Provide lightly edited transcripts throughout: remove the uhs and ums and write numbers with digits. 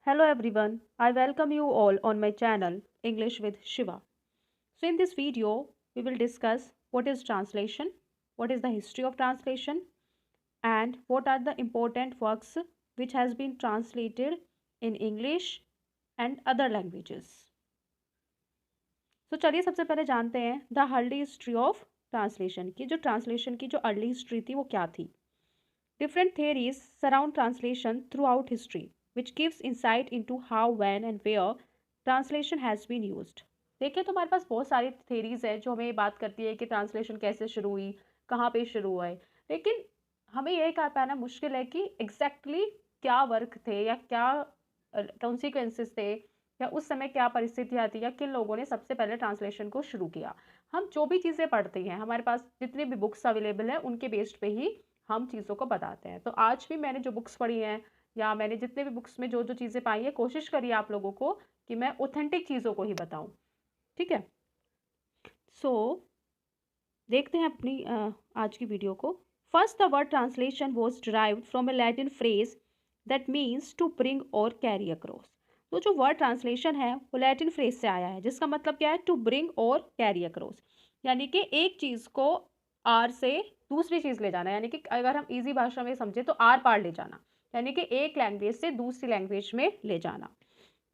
Hello everyone, I welcome you all on my channel English with Shiva. So in this video, we will discuss what is translation, what is the history of translation and what are the important works which has been translated in English and other languages. So चलिए सबसे पहले जानते हैं the early history of translation की जो early history थी वो क्या थी. Different theories surround translation throughout history, which gives insight into how, when, and where translation has been used. देखिए तो हमारे पास बहुत सारी theories है जो हमें ये बात करती है कि ट्रांसलेशन कैसे शुरू हुई, कहाँ पे शुरू हुआ है, लेकिन हमें यह कह पाना मुश्किल है कि एग्जैक्टली क्या वर्क थे या क्या कॉन्सिक्वेंसेस थे या उस समय क्या परिस्थितियाँ थी या किन लोगों ने सबसे पहले ट्रांसलेशन को शुरू किया. हम जो भी चीज़ें पढ़ते हैं हमारे पास जितनी भी बुक्स अवेलेबल हैं उनके बेस्ड पे ही हम चीज़ों को बताते हैं. तो आज भी मैंने जो बुक्स पढ़ी हैं या मैंने जितने भी बुक्स में जो जो चीज़ें पाई हैं कोशिश करी आप लोगों को कि मैं ऑथेंटिक चीज़ों को ही बताऊं. ठीक है. सो देखते हैं अपनी आज की वीडियो को. First the word translation was derived from a Latin phrase that means to bring or carry across. तो जो वर्ड ट्रांसलेशन है वो लैटिन फ्रेज से आया है जिसका मतलब क्या है, to bring or carry across, यानी कि एक चीज़ को आर से दूसरी चीज़ ले जाना, यानी कि अगर हम इजी भाषा में समझे तो आर पार ले जाना, यानी कि एक लैंग्वेज से दूसरी लैंग्वेज में ले जाना.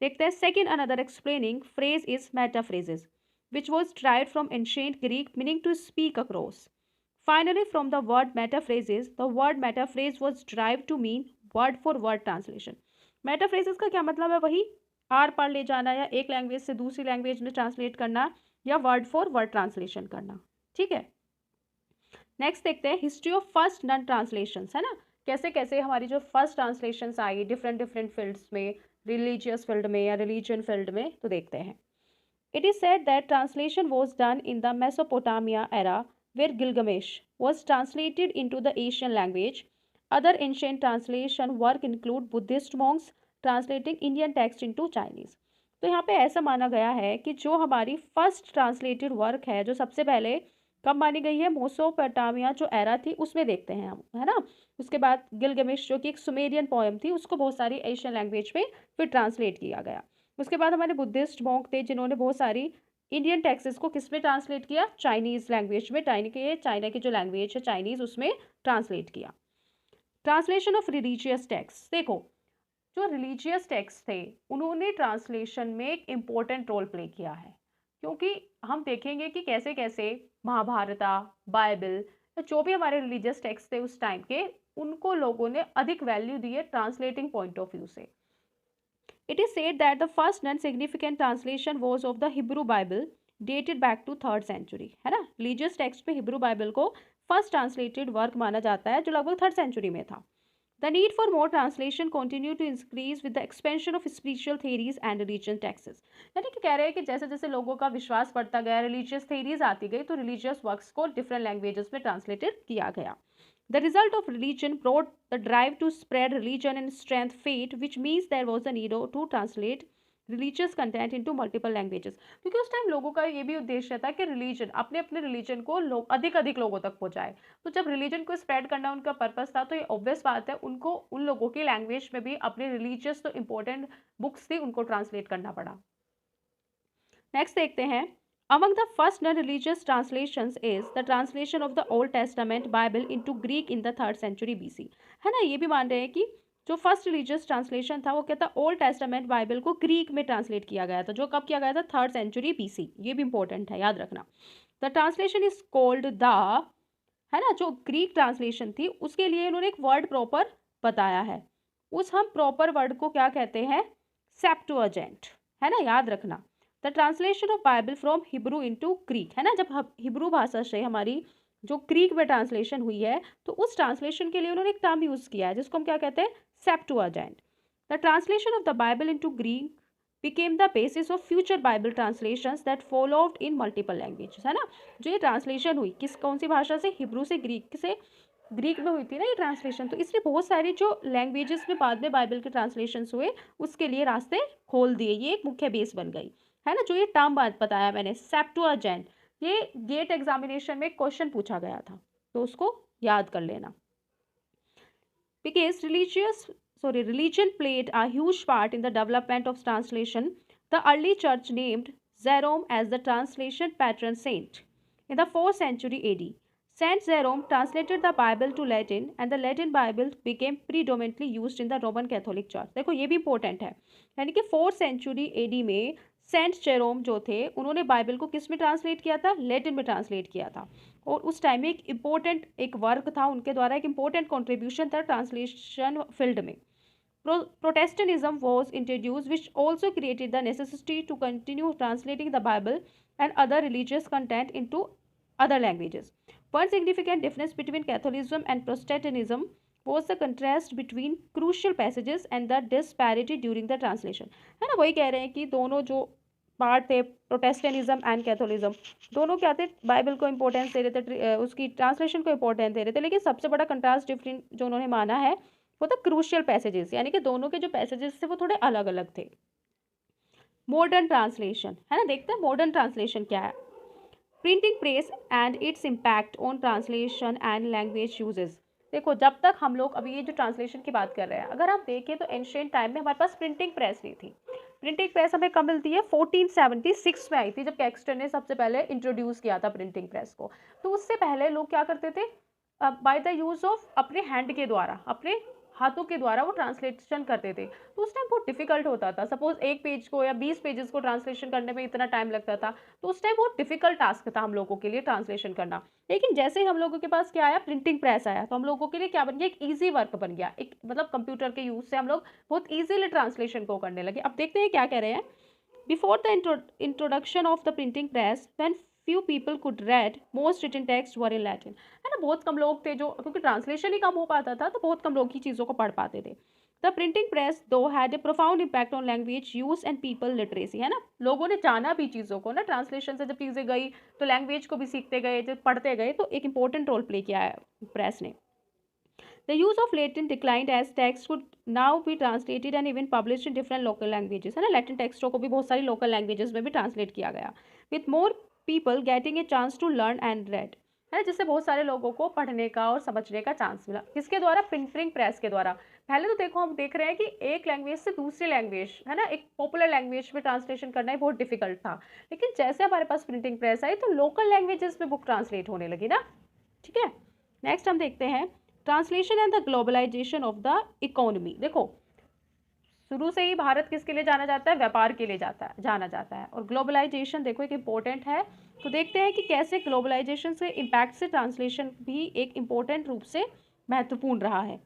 देखते हैं second another explaining phrase is metaphrases which was derived from ancient Greek meaning to speak across. Finally, from the word metaphrases, the word metaphrase was derived to mean word for word translation. Metaphrases का क्या मतलब है, वही are पार ले जाना या एक language से दूसरी लैंग्वेज में ट्रांसलेट करना या वर्ड फॉर वर्ड ट्रांसलेशन करना. ठीक है. नेक्स्ट देखते हैं history of first nun translations, है ना, कैसे कैसे हमारी जो फर्स्ट ट्रांसलेशंस आई डिफरेंट डिफरेंट फील्ड्स में, रिलीजियस फील्ड में या रिलीजन फील्ड में. तो देखते हैं. It is said that translation was done in the Mesopotamia era, where Gilgamesh was translated into the Asian language. Other ancient translation work include Buddhist monks translating Indian text into Chinese. तो यहाँ पे ऐसा माना गया है कि जो हमारी फर्स्ट ट्रांसलेटेड वर्क है जो सबसे पहले कब मानी गई है, मोसोपोटामिया जो एरा थी उसमें देखते हैं हम, है ना. उसके बाद गिलगमेश जो कि एक सुमेरियन पोएम थी उसको बहुत सारी एशियन लैंग्वेज में फिर ट्रांसलेट किया गया. उसके बाद हमारे बुद्धिस्ट मॉन्क थे जिन्होंने बहुत सारी इंडियन टेक्सेस को किस में ट्रांसलेट किया, चाइनीज़ लैंग्वेज में, चाइना की जो लैंग्वेज है चाइनीज़ उसमें ट्रांसलेट किया. ट्रांसलेशन ऑफ रिलीजियस टेक्स्ट, देखो जो रिलीजियस टेक्स्ट थे उन्होंने ट्रांसलेशन में एक इम्पोर्टेंट रोल प्ले किया है, क्योंकि हम देखेंगे कि कैसे कैसे महाभारता, बाइबल, जो भी हमारे रिलीजियस टेक्स्ट थे उस टाइम के, उनको लोगों ने अधिक वैल्यू दी है ट्रांसलेटिंग पॉइंट ऑफ व्यू से. It is said that the first non-significant translation was of the Hebrew Bible, dated back to 3rd century, है ना. रिलीजियस टेक्स्ट में हिब्रू बाइबल को फर्स्ट ट्रांसलेटेड वर्क माना जाता है जो लगभग 3rd सेंचुरी में था. The need for more translation continued to increase with the expansion of spiritual theories and religion texts. यानी कि कह रहे हैं कि जैसे जैसे लोगों का विश्वास बढ़ता गया, रिलीजियस थेरीज आती गई, तो रिलीजियस वर्क्स को डिफरेंट लैंग्वेजेस में ट्रांसलेटेड किया गया. The result of religion brought the drive to spread religion and strength faith, which means there was a need to translate religious content into multiple languages. क्योंकि उस time लोगों का ये भी उद्देश्य था कि रिलीजन अपने अपने रिलीजन को लोग अधिक अधिक लोगों तक पहुंचाए. तो जब रिलीजन को स्प्रेड करना उनका पर्पस था तो ये ऑब्वियस बात है उनको उन लोगों की लैंग्वेज में भी अपने रिलीजियस जो इंपॉर्टेंट बुक्स थी उनको ट्रांसलेट करना पड़ा. नेक्स्ट देखते हैं. Among the first non-religious translations is the translation of the Old Testament Bible into Greek in the 3rd century BC. है ना, ये भी मान रहे हैं कि जो फर्स्ट रिलीजियस ट्रांसलेशन था वो क्या था, ओल्ड टेस्टामेंट बाइबल को ग्रीक में ट्रांसलेट किया गया था, जो कब किया गया था, 3rd सेंचुरी BC. ये भी इंपॉर्टेंट है, याद रखना. The translation is cold the, है ना, जो ग्रीक ट्रांसलेशन थी उसके लिए उन्होंने एक वर्ड प्रॉपर बताया है. उस हम प्रॉपर वर्ड को क्या कहते हैं, सेप्टुअजेंट, है ना, याद रखना. The translation of Bible from Hebrew into Greek, है ना, जब हिब्रू भाषा से हमारी जो ग्रीक में ट्रांसलेशन हुई है तो उस ट्रांसलेशन के लिए उन्होंने एक टर्म यूज किया है जिसको हम क्या कहते हैं, Septuagint. The translation of the Bible into Greek became the basis of future Bible translations that followed in multiple languages, है ना. जो ये ट्रांसलेशन हुई कौन सी भाषा से, हिब्रू से ग्रीक में हुई थी ना ये ट्रांसलेशन, तो इसलिए बहुत सारी जो लैंग्वेजेस में बाद में बाइबल के ट्रांसलेशंस हुए उसके लिए रास्ते खोल दिए. ये एक मुख्य बेस बन गई, है ना. जो ये टर्म बात बताया मैंने सेप्टुअजेंट, ये गेट एग्जामिनेशन में क्वेश्चन पूछा गया था तो उसको याद कर लेना. Because religious religion played a huge part in the development of translation. The early church named Jerome as the translation patron saint. In the 4th century AD, Saint Jerome translated the Bible to Latin and the Latin Bible became predominantly used in the Roman Catholic Church. देखो ये भी important है, यानी कि 4th century AD में Saint Jerome जो थे उन्होंने बाइबल को किस में ट्रांसलेट किया था? लैटिन में ट्रांसलेट किया था। और उस टाइम में एक इम्पोर्टेंट एक वर्क था उनके द्वारा, एक इम्पोर्टेंट कॉन्ट्रीब्यूशन था ट्रांसलेशन फील्ड में। Protestantism was introduced, which also created the necessity to continue translating the Bible and other religious content into other languages. One significant difference between Catholicism and Protestantism was the contrast between crucial passages and the disparity during the translation. है ना, वही कह रहे हैं कि दोनों जो part थे प्रोटेस्टेंटिज्म एंड कैथोलिज्म, दोनों क्या थे? बाइबल को इंपॉर्टेंस दे रहे थे, उसकी ट्रांसलेशन को इंपॉर्टेंस दे रहे थे, लेकिन सबसे बड़ा कंट्रास्ट डिफरेंट जो उन्होंने माना है वो था क्रूशियल पैसेजेस, यानी कि दोनों के जो पैसेजेस थे वो थोड़े अलग अलग थे। मॉडर्न ट्रांसलेशन, है ना, देखते हैं मॉडर्न ट्रांसलेशन क्या है। Printing press and its impact on translation and language uses. देखो जब तक हम लोग अभी ये जो ट्रांसलेशन की बात कर रहे हैं, अगर आप देखें तो एंशिएंट टाइम में हमारे पास प्रिंटिंग प्रेस नहीं थी। प्रिंटिंग प्रेस हमें कब मिलती है? 1476 में आई थी, जब कैक्सटन ने सबसे पहले इंट्रोड्यूस किया था प्रिंटिंग प्रेस को। तो उससे पहले लोग क्या करते थे? बाय द यूज ऑफ अपने हैंड के द्वारा, अपने हाथों के द्वारा वो ट्रांसलेशन करते थे। तो उस टाइम बहुत डिफिकल्ट होता था। सपोज एक पेज को या 20 पेजेस को ट्रांसलेशन करने में इतना टाइम लगता था, तो उस टाइम बहुत डिफिकल्ट टास्क था हम लोगों के लिए ट्रांसलेशन करना। लेकिन जैसे ही हम लोगों के पास क्या आया? प्रिंटिंग प्रेस आया, तो हम लोगों के लिए क्या बन गया? एक ईजी वर्क बन गया। एक मतलब कंप्यूटर के यूज से हम लोग बहुत ईजिली ट्रांसलेशन को करने लगे। अब देखते हैं क्या कह रहे हैं। Before the introduction of the printing press, when few people could read, most written texts were in Latin। है ना, बहुत कम लोग थे जो, क्योंकि ट्रांसलेशन ही कम हो पाता था, तो बहुत कम लोग ही चीज़ों को पढ़ पाते थे। द प्रिंटिंग प्रेस दो had a profound impact on language use and people literacy. है ना, लोगों ने जाना भी चीज़ों को ना, ट्रांसलेशन से जब चीज़ें गई तो लैंग्वेज को भी सीखते गए, जब पढ़ते गए, तो एक इंपॉर्टेंट रोल प्ले किया है प्रेस ने। The use of Latin declined as text could now be translated and even published in different local languages। है ना, लैटिन टेक्स्टों को भी बहुत सारी लोकल लैंग्वेजेस में भी ट्रांसलेट किया गया। With more people getting a chance to learn and read, है ना, जिससे बहुत सारे लोगों को पढ़ने का और समझने का चांस मिला। किसके द्वारा? प्रिंटिंग प्रेस के द्वारा। पहले तो देखो हम देख रहे हैं कि एक लैंग्वेज से दूसरी लैंग्वेज, है ना, एक पॉपुलर लैंग्वेज में ट्रांसलेशन करना ही बहुत डिफिकल्ट था। लेकिन जैसे हमारे पास प्रिंटिंग प्रेस आई तो लोकल लैंग्वेजेस में बुक ट्रांसलेट होने लगी ना। ठीक है, नेक्स्ट हम देखते हैं translation and the globalisation of the economy. देखो शुरू से ही भारत किसके लिए जाना जाता है? व्यापार के लिए जाना जाता है। और ग्लोबलाइजेशन देखो एक इम्पोर्टेंट है, तो देखते हैं कि कैसे ग्लोबलाइजेशन से इम्पैक्ट से ट्रांसलेशन भी एक इम्पोर्टेंट रूप से महत्वपूर्ण रहा है।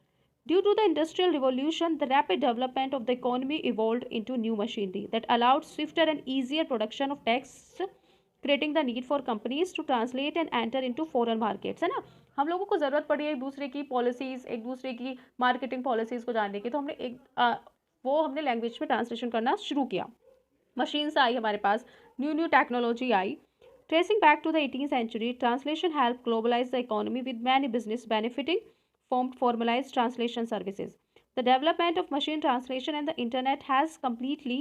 Due to the industrial revolution, the rapid development of the economy evolved into new machinery that allowed swifter and easier production of text, creating the need for companies to translate and enter into foreign markets. है ना, हम लोगों को ज़रूरत पड़ी एक दूसरे की पॉलिसीज़, एक दूसरे की मार्केटिंग पॉलिसीज़ को जानने की, तो हमने हमने लैंग्वेज में ट्रांसलेशन करना शुरू किया। मशीन्स आई हमारे पास, न्यू टेक्नोलॉजी आई। Tracing back to the 18th century, translation helped globalize the economy with many business benefiting from formalized translation services. The development of machine translation and the internet has completely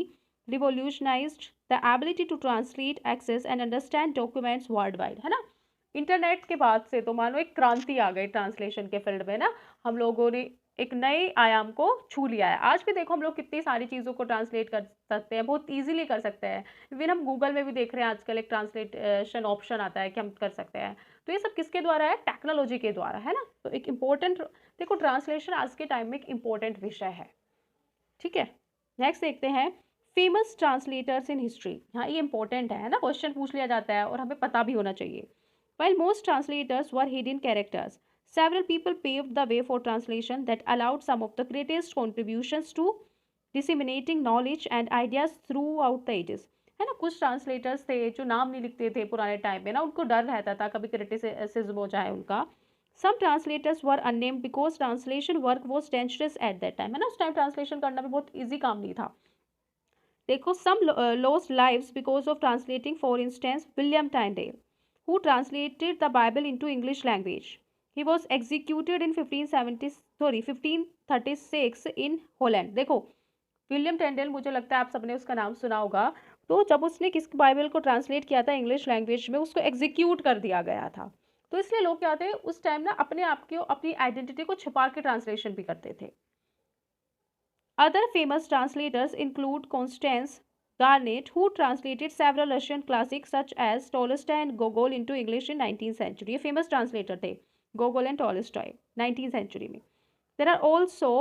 revolutionized the ability to translate, access and understand documents worldwide। है ना, internet के बाद से तो मानो एक क्रांति आ गई ट्रांसलेशन के फील्ड में ना, हम लोगों ने एक नए आयाम को छू लिया है। आज भी देखो हम लोग कितनी सारी चीज़ों को ट्रांसलेट कर सकते हैं, बहुत इजीली कर सकते हैं। इवन हम गूगल में भी देख रहे हैं आजकल एक ट्रांसलेशन ऑप्शन आता है कि हम कर सकते हैं। तो ये सब किसके द्वारा है? टेक्नोलॉजी के द्वारा, है ना। तो एक इम्पोर्टेंट, देखो ट्रांसलेशन आज के टाइम में एक इम्पोर्टेंट विषय है। ठीक है, नेक्स्ट देखते हैं फेमस ट्रांसलेटर्स इन हिस्ट्री। हाँ ये इंपॉर्टेंट है ना, क्वेश्चन पूछ लिया जाता है और हमें पता भी होना चाहिए। While most translators were hidden characters, several people paved the way for translation that allowed some of the greatest contributions to disseminating knowledge and ideas throughout the ages। है ना, कुछ ट्रांसलेटर्स थे जो नाम नहीं लिखते थे पुराने टाइम में ना, उनको डर रहता था कभी क्रिटिसिज्म हो जाए उनका। Some translators were unnamed because translation work was dangerous at that time। है ना, उस टाइम ट्रांसलेशन करना भी बहुत ईजी काम नहीं था। देखो some lost lives because of translating, for instance William Tyndale, who translated the Bible into English language. He was executed in 1536 in Holland। देखो विलियम टेंडल, मुझे लगता है आप सबने उसका नाम सुना होगा। तो जब उसने किस बाइबल को ट्रांसलेट किया था इंग्लिश लैंग्वेज में, उसको एग्जीक्यूट कर दिया गया था। तो इसलिए लोग क्या थे उस टाइम ना अपने आप की अपनी आइडेंटिटी को छुपा के ट्रांसलेशन भी करते थे। Other famous translators include Constance Garnett, who translated several Russian classics such as Tolstoy and Gogol into English in 19th century. ये famous translator थे Gogol and Tolstoy 19th century में. There are also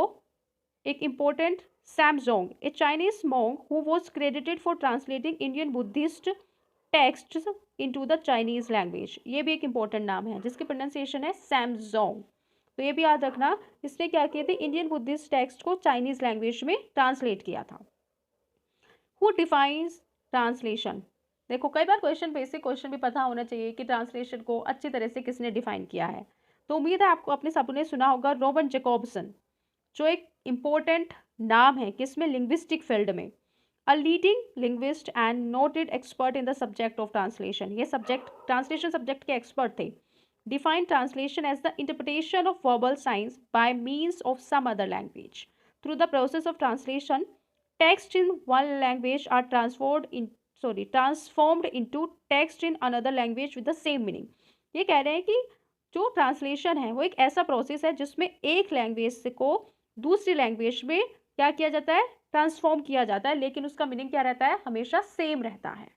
एक important Sam Zong, a Chinese monk who was credited for translating Indian Buddhist texts into the Chinese language. ये भी एक important नाम है जिसकी pronunciation है Sam Zong. तो ये भी याद रखना, इसने क्या किए थे, इंडियन बुद्धिस्ट टेक्स्ट को चाइनीज लैंग्वेज में ट्रांसलेट किया था. Who defines translation. देखो कई बार क्वेश्चन, बेसिक क्वेश्चन भी पता होना चाहिए कि ट्रांसलेशन को अच्छी तरह से किसने डिफाइन किया है. तो उम्मीद है आपको अपने सबने सुना होगा रॉबर्ट जैकोब्सन, जो एक इम्पोर्टेंट नाम है किसमें, लिंग्विस्टिक फील्ड में. A leading linguist and noted expert in the subject of translation. ये सब्जेक्ट, ट्रांसलेशन सब्जेक्ट के एक्सपर्ट थे. Define translation as the interpretation of verbal signs by means of some other language. Through the process of translation, text in one language are transformed into text in another language with the same meaning. ये कह रहे हैं कि जो translation है वो एक ऐसा प्रोसेस है जिसमें एक लैंग्वेज को दूसरी लैंग्वेज में क्या किया जाता है, ट्रांसफॉर्म किया जाता है, लेकिन उसका मीनिंग क्या रहता है, हमेशा सेम रहता है.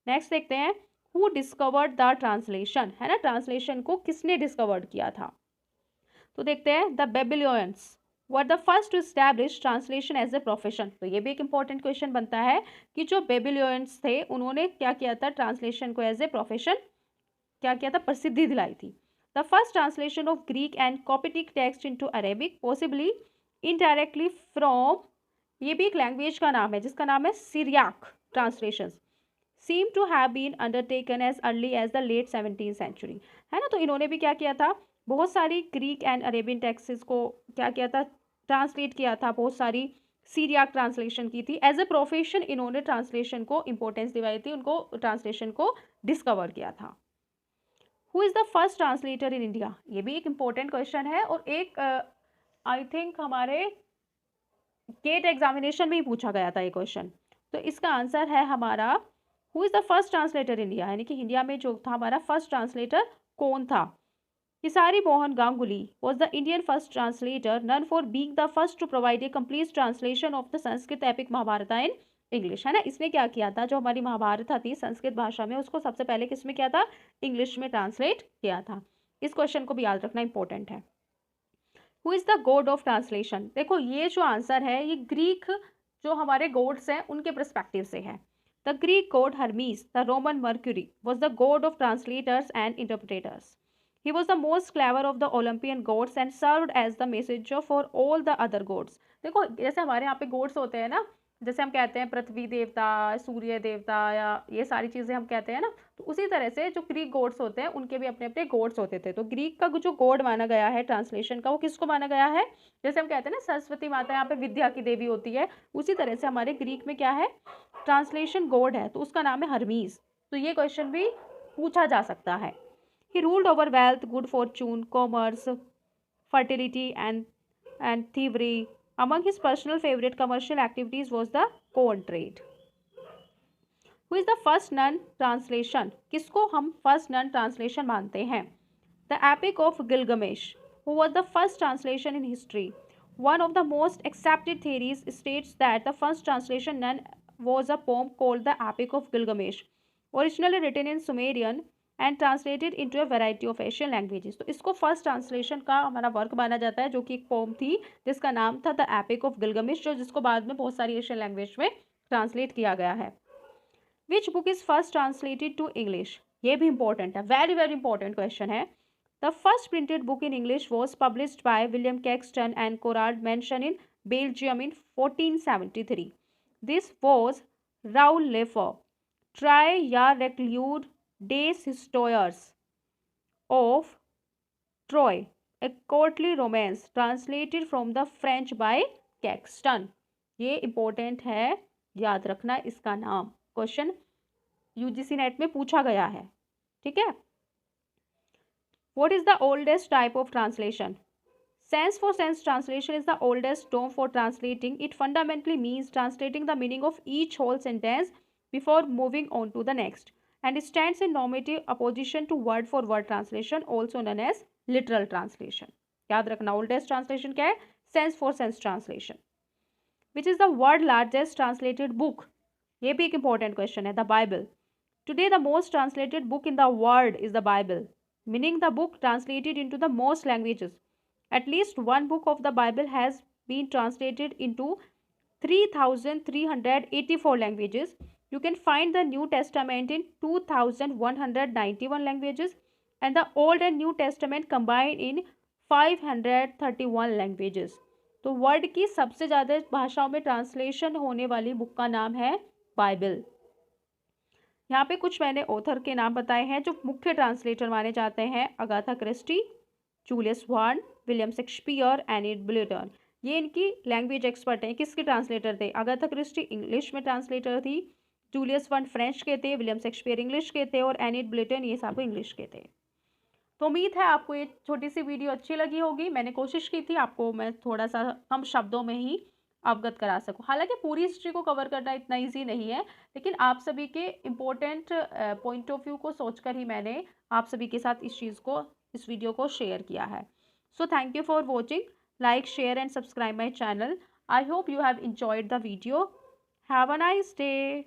नेक्स्ट देखते हैं, हु डिस्कवर्ड द ट्रांसलेशन, है ना, ट्रांसलेशन को किसने डिस्कवर्ड किया था. तो देखते हैं, the Babylonians were the first to establish translation as a profession. तो ये भी एक इंपॉर्टेंट क्वेश्चन बनता है कि जो बेबीलोनियंस थे उन्होंने क्या किया था, ट्रांसलेशन को एज ए प्रोफेशन क्या किया था, प्रसिद्धि दिलाई थी. The first translation of Greek and Coptic text into Arabic, possibly indirectly from, ये भी एक लैंग्वेज का नाम है जिसका नाम है सिरियाक translation, seem to have been undertaken as early as the late 17th century. है ना. तो इन्होंने भी क्या किया था, बहुत सारी ग्रीक एंड अरेबियन टेक्स्ट्स को क्या किया था, ट्रांसलेट किया था, बहुत सारी सीरियाक ट्रांसलेशन की थी. एज ए प्रोफेशन इन्होंने ट्रांसलेशन को इंपॉर्टेंस दिलाई थी, उनको ट्रांसलेशन को डिस्कवर किया था. Who is the first translator in India. ये भी एक इम्पोर्टेंट क्वेश्चन है और एक आई थिंक हमारे गेट एग्जामिनेशन में ही पूछा गया था ये क्वेश्चन. तो इसका आंसर है हमारा, who is the first translator India, यानी कि इंडिया में जो था हमारा फर्स्ट ट्रांसलेटर कौन था. Kisari Mohan Ganguli was the Indian first translator, known for being the first to provide a complete translation of the Sanskrit epic Mahabharata in English. है ना. इसने क्या किया था, जो हमारी महाभारत थी संस्कृत भाषा में, उसको सबसे पहले किस में किया था, इंग्लिश में ट्रांसलेट किया था. इस क्वेश्चन को भी याद रखना इंपॉर्टेंट है. Who is the God of translation. देखो ये जो आंसर है ये ग्रीक जो हमारे गॉड्स हैं उनके परस्पेक्टिव से है. The Greek god Hermes, the Roman Mercury, was the god of translators and interpreters. He was the most clever of the Olympian gods and served as the messenger for all the other gods. देखो जैसे हमारे यहाँ पे gods होते हैं ना, जैसे हम कहते हैं पृथ्वी देवता, सूर्य देवता, या ये सारी चीज़ें हम कहते हैं ना, तो उसी तरह से जो ग्रीक गॉड्स होते हैं उनके भी अपने अपने गॉड्स होते थे. तो ग्रीक का जो गॉड माना गया है ट्रांसलेशन का, वो किसको माना गया है, जैसे हम कहते हैं ना सरस्वती माता यहाँ पे विद्या की देवी होती है, उसी तरह से हमारे ग्रीक में क्या है, ट्रांसलेशन गॉड है, तो उसका नाम है हर्मीज. तो ये क्वेश्चन भी पूछा जा सकता है. He ruled over wealth, good Fortune, commerce, fertility and thievery. Among his personal favorite commercial activities was the corn trade. Who is the first non translation? किसको हम first non translation मानते हैं? The Epic of Gilgamesh, who was the first translation in history. One of the most accepted theories states that the first translation non was a poem called the Epic of Gilgamesh, originally written in Sumerian and translated into a variety of Asian languages. तो इसको first translation का हमारा work माना जाता है, जो कि एक पोम थी जिसका नाम था द एपिक ऑफ गिलगमेश, जो जिसको बाद में बहुत सारी एशियन लैंग्वेज में ट्रांसलेट किया गया है. Which book is first translated to English. ये भी इंपॉर्टेंट है, वेरी वेरी इंपॉर्टेंट क्वेश्चन है. The first printed book in English was published by William Caxton and Colard Mansion in Belgium in 1473. This was Raoul Lefevre ट्राई या रेक्ल्यूड Des Histoires of Troy, a courtly romance translated from the French by Caxton. ये important है, याद रखना इसका नाम, question UGC net में पूछा गया है. ठीक है. What is the oldest type of translation? Sense for sense translation is the oldest term for translating. It fundamentally means translating the meaning of each whole sentence before moving on to the next, and it stands in normative opposition to word for word translation, also known as literal translation. याद रखना, oldest translation क्या है, sense for sense translation. Which is the world largest translated book, ये भी एक important question है. The Bible. Today the most translated book in the world is the Bible, meaning the book translated into the most languages. At least one book of the Bible has been translated into 3,384 languages. You can find the New Testament in 2,191 languages and the Old and New Testament combined in 531 languages. तो world की सबसे ज़्यादा भाषाओं में translation होने वाली book का नाम है बाइबल. यहाँ पे कुछ मैंने ऑथर के नाम बताए हैं जो मुख्य ट्रांसलेटर माने जाते हैं. Agatha Christie, Jules Verne, William Shakespeare, Enid Blyton. ये इनकी लैंग्वेज एक्सपर्ट हैं. किसके ट्रांसलेटर थे? अगाथा क्रिस्टी इंग्लिश में ट्रांसलेटर थी, जूलियस वर्न फ्रेंच के थे, विलियम शेक्सपियर इंग्लिश के थे और एनिड ब्लिटन ये सब इंग्लिश के थे. तो उम्मीद है आपको ये छोटी सी वीडियो अच्छी लगी होगी. मैंने कोशिश की थी आपको मैं थोड़ा सा कम शब्दों में ही अवगत करा सकूं. हालांकि पूरी हिस्ट्री को कवर करना इतना ईजी नहीं है, लेकिन आप सभी के इम्पोर्टेंट पॉइंट ऑफ व्यू को सोचकर ही मैंने आप सभी के साथ इस वीडियो को शेयर किया है. So thank you for watching. Like, share and subscribe my channel. I hope you have enjoyed the video. Have a nice day.